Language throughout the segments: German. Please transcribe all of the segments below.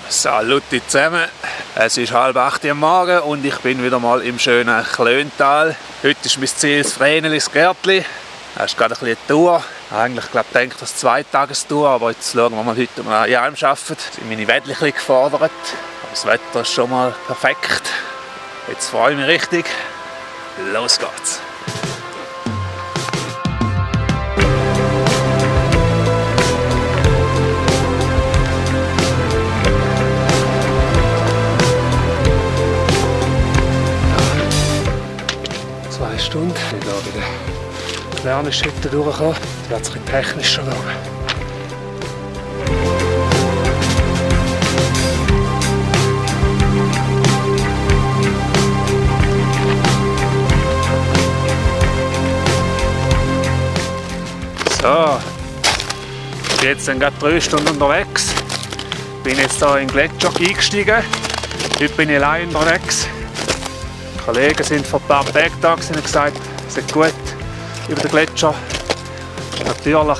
Salut zusammen, es ist 7:30 am Morgen und ich bin wieder mal im schönen Klöntal. Heute ist mein Ziel das Vrenelis Gärtli. Das ist gerade ein bisschen eine Tour. Eigentlich denke ich, das ist eine 2-Tagestour, aber jetzt schauen wir mal heute mal an arbeiten. Jetzt sind meine Wädchen ein bisschen gefordert, aber das Wetter ist schon mal perfekt. Jetzt freue ich mich richtig. Los geht's! Stunde. Ich bin hier bei den kleinen Schritten durchgekommen. Jetzt wird es ein bisschen technischer da. So, ich bin jetzt gerade 3 Stunden unterwegs. Ich bin jetzt hier in den Gletscher eingestiegen. Heute bin ich allein unterwegs. Die Kollegen sind vor ein paar Tagen da und haben gesagt, es ist gut über den Gletscher. Natürlich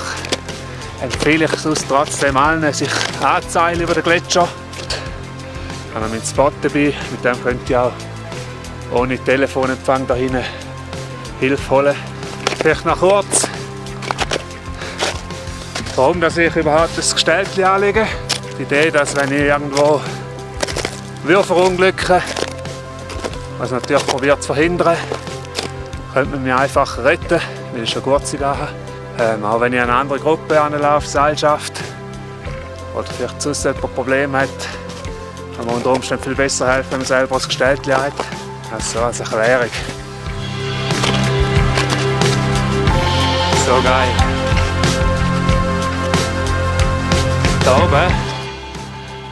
empfehle ich es trotzdem allen, sich anzuzeigen über den Gletscher. Ich habe meinen Spot dabei, mit dem könnt ihr auch ohne Telefonempfang da hinten Hilfe holen. Vielleicht noch kurz, warum dass ich überhaupt das Gestellte anlege. Die Idee, dass wenn ich irgendwo verunglücken, was natürlich probiert zu verhindern, könnte man mich einfach retten, weil es eine gute Sache. Auch wenn ich eine andere Gruppe anlaufe, Seilschaft, oder vielleicht sonst jemand Probleme hat, kann man unter Umständen viel besser helfen, wenn man selber das Gestellte hat. Also als Erklärung. So geil. Da oben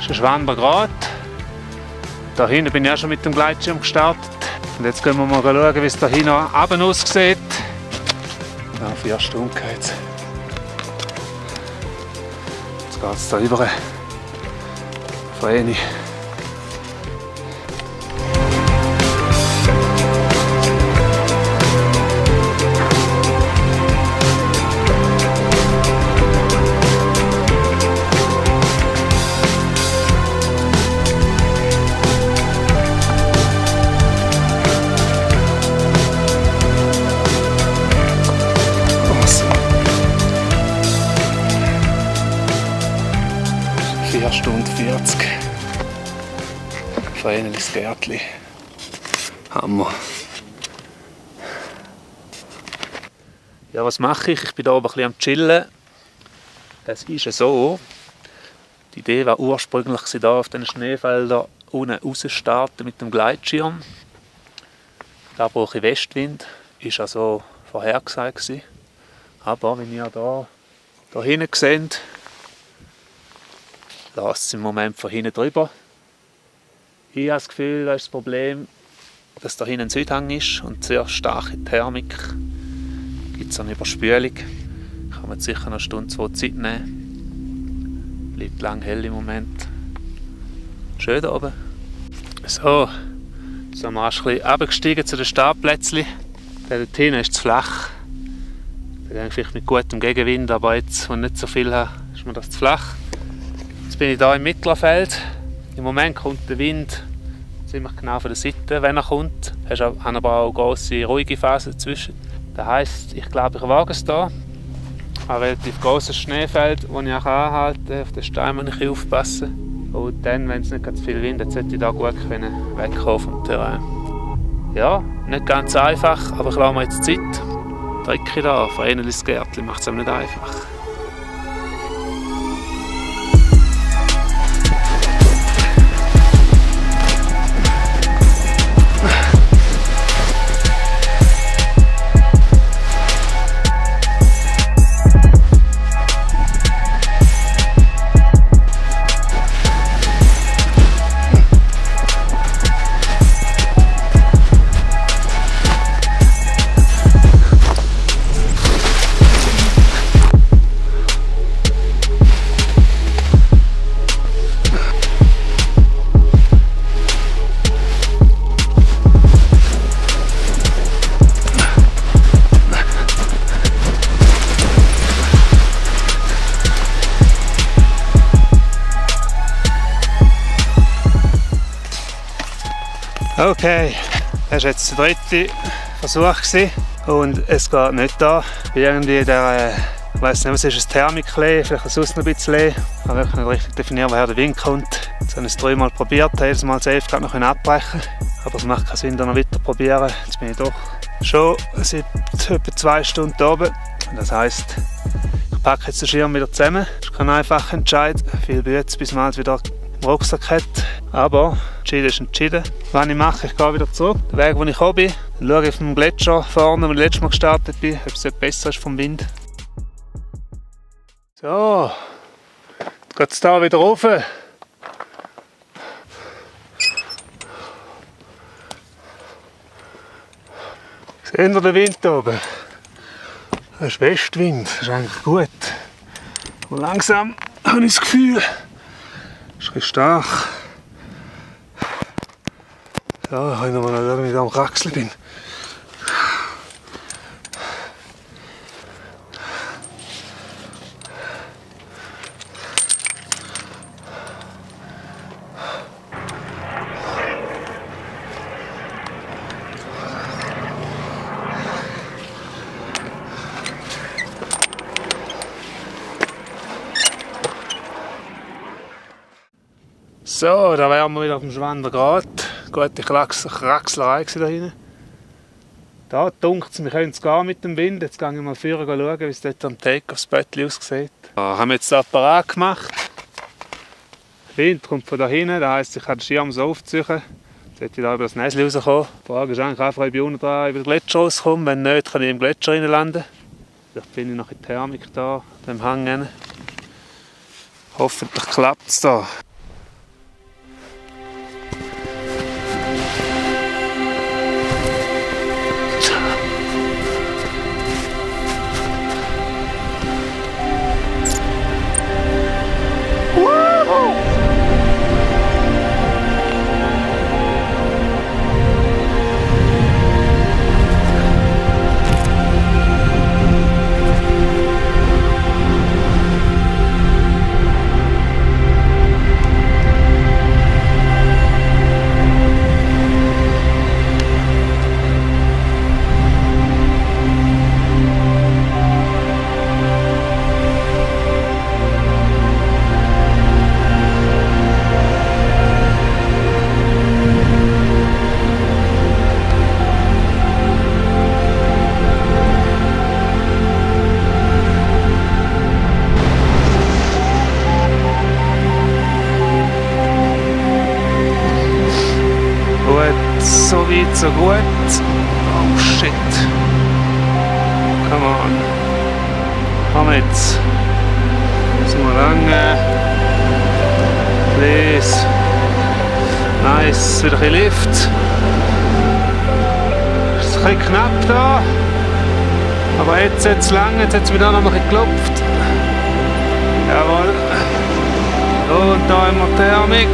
ist ein Schwander Grat. Da hinten bin ich auch schon mit dem Gleitschirm gestartet. Und jetzt gehen wir mal schauen, wie es da hinten runter aussieht. Ja, 4 Stunden geht's. Jetzt geht es da über. Vreni. Stunde 40. Vrenelis Gärtli. Hammer. Ja, was mache ich? Ich bin hier oben ein bisschen am Chillen. Es ist so, die Idee war ursprünglich, hier auf den Schneefeldern unten rauszustarten mit dem Gleitschirm. Da brauche ich Westwind, ist also vorhergesagt. Aber wenn ihr da hinten seht, lasst es im Moment von hinten drüber. Ich habe das Gefühl, das ist das Problem, dass da hinten ein Südhang ist und sehr starke Thermik. Gibt es eine Überspülung. Kann man sicher noch 1 Stunde, 2 Zeit nehmen. Bleibt lang hell im Moment. Schön da oben. So, jetzt sind wir erst ein bisschen runtergestiegen zu den Startplätzchen. Der dort hinten ist zu flach. Da gehe ich vielleicht mit gutem Gegenwind, aber jetzt, wenn ich nicht so viel habe, ist mir das zu flach. Jetzt bin ich hier im Mittelfeld. Im Moment kommt der Wind ziemlich genau von der Seite, wenn er kommt. Es haben aber auch grosse, ruhige Phasen dazwischen. Das heisst, ich glaube, ich wage es hier. Ein relativ grosses Schneefeld, das ich auch anhalten kann. Auf den Stein muss ich aufpassen. Und dann, wenn es nicht ganz viel Wind hat, sollte ich da gut wegkommen vom Terrain. Ja, nicht ganz einfach, aber ich lasse mir jetzt Zeit. Drücke ich da, Vrenelis Gärtli macht es einem nicht einfach. Okay, das war jetzt der dritte Versuch und es geht nicht an. Irgendwie der, ich weiss nicht, was ist, ein Thermiklee, vielleicht sonst noch ein bisschen Lee. Ich kann wirklich nicht richtig definieren, woher der Wind kommt. Jetzt habe ich es 3 Mal probiert, jedes Mal das 11 gerade noch abbrechen. Aber es macht keinen Sinn, da noch weiter probieren. Jetzt bin ich doch schon seit etwa 2 Stunden da oben. Das heisst, ich packe jetzt den Schirm wieder zusammen. Das ist kein einfacher Entscheid. Viel Bütze, bis man halt wieder im Rucksack hat. Aber entschieden ist entschieden. Was ich mache, ich gehe wieder zurück. Den Weg, wo ich gekommen bin, dann schaue ich auf dem Gletscher vorne, wo ich letztes Mal gestartet bin, ob es besser ist vom Wind. So, jetzt geht es hier wieder rauf. Seht ihr den Wind oben? Das ist Westwind, das ist eigentlich gut. Und langsam habe ich das Gefühl, es ist ein bisschen stark. So, kann ich noch mal schauen, wie ich da am Kraxeln bin. So, da wären wir wieder auf dem Schwandergrat. Gute Kraxlerei da hinten. Da dunkt es, wir können es gehen mit dem Wind. Jetzt gehe ich mal vorher schauen, wie es dort am Take-off-Spot aussieht. Da haben wir jetzt den Apparat gemacht. Der Wind kommt von da hinten, das heisst, ich kann den Schirm so aufziehen. Jetzt sollte ich da über das Näschen rauskommen. Die Frage ist eigentlich einfach, ob ich unten dran über den Gletscher rauskomme. Wenn nicht, kann ich im Gletscher landen. Vielleicht bin ich noch in der Thermik da, an dem Hang. Hoffentlich klappt es da. So weit, so gut. Oh shit. Come on. Komm jetzt. Müssen wir lange. Please. Nice. Wieder ein bisschen Lift. Ist ein bisschen knapp da. Aber jetzt hat es lange, jetzt hat es mir da noch ein bisschen geklopft. Jawohl. Und da haben wir Thermik.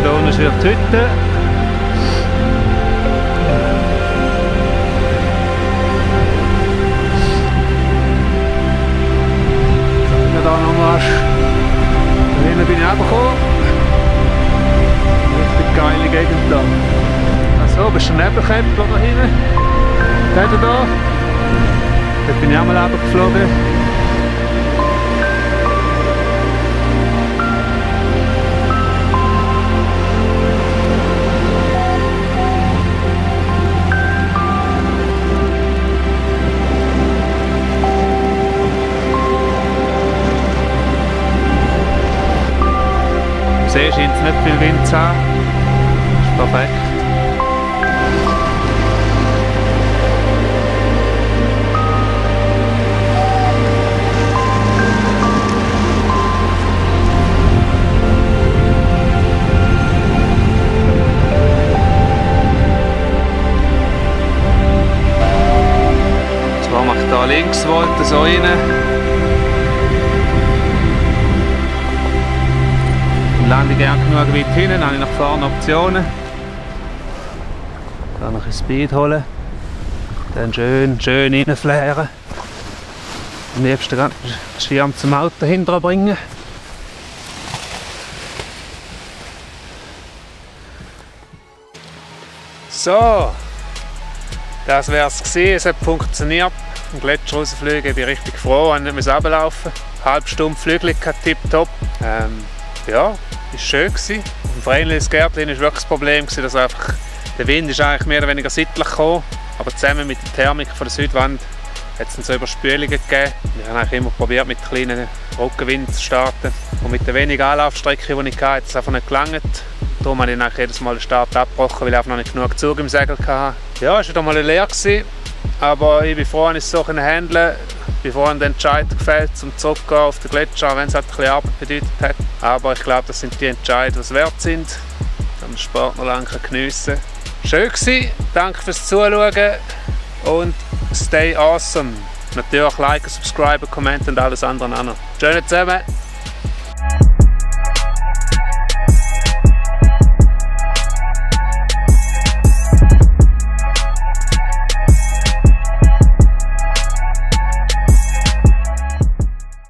Da unten ist wieder die Hütte. Da nochmal. Da hinten bin ich auch gekommen. Richtig geile Gegend da. Also, bist du ein Nebelkäppler da hinten? Seht ihr da? Dort bin ich auch mal runtergeflogen. See scheint es nicht viel Wind zu haben. Das ist perfekt. Zwar mache ich da links Volt so rein. Lande ich gerne genug weit hinten, dann habe ich nach vorne Optionen. Dann noch ein Speed holen. Dann schön reinflären. Am liebsten den Schirm zum Auto hinterher bringen. So, das wäre es gewesen. Es hat funktioniert. Im Gletscher rausfliegen, ich bin richtig froh, ich musste nicht runterlaufen. Eine halbe Stunde Flügel, tipptopp. Ja, ist schön gewesen. Im Vreinlis Gärtchen war wirklich das Problem, dass einfach der Wind ist eigentlich mehr oder weniger seitlich gekommen. Aber zusammen mit der Thermik von der Südwand hat es so Überspülungen gegeben. Wir haben eigentlich immer probiert, mit kleinen Rückenwind zu starten. Und mit der wenigen Anlaufstrecke, die ich hatte, hat es einfach nicht gelangt. Darum habe ich eigentlich jedes Mal den Start abgebrochen, weil ich einfach noch nicht genug Zug im Segel hatte. Ja, es war wieder mal eine Lehre gewesen, aber ich bin froh, dass ich es so handeln konnte. Ich habe vorhin den Entscheid gefällt, um zurückzugehen auf den Gletscher, wenn es halt ein bisschen Arbeit bedeutet hat. Aber ich glaube, das sind die Entscheidungen, die es wert sind, dass man den Sport noch lange geniessen kann. Schön gewesen, danke fürs Zuschauen und stay awesome. Natürlich liken, subscriben, kommentieren und alles andere an. Schönen zusammen!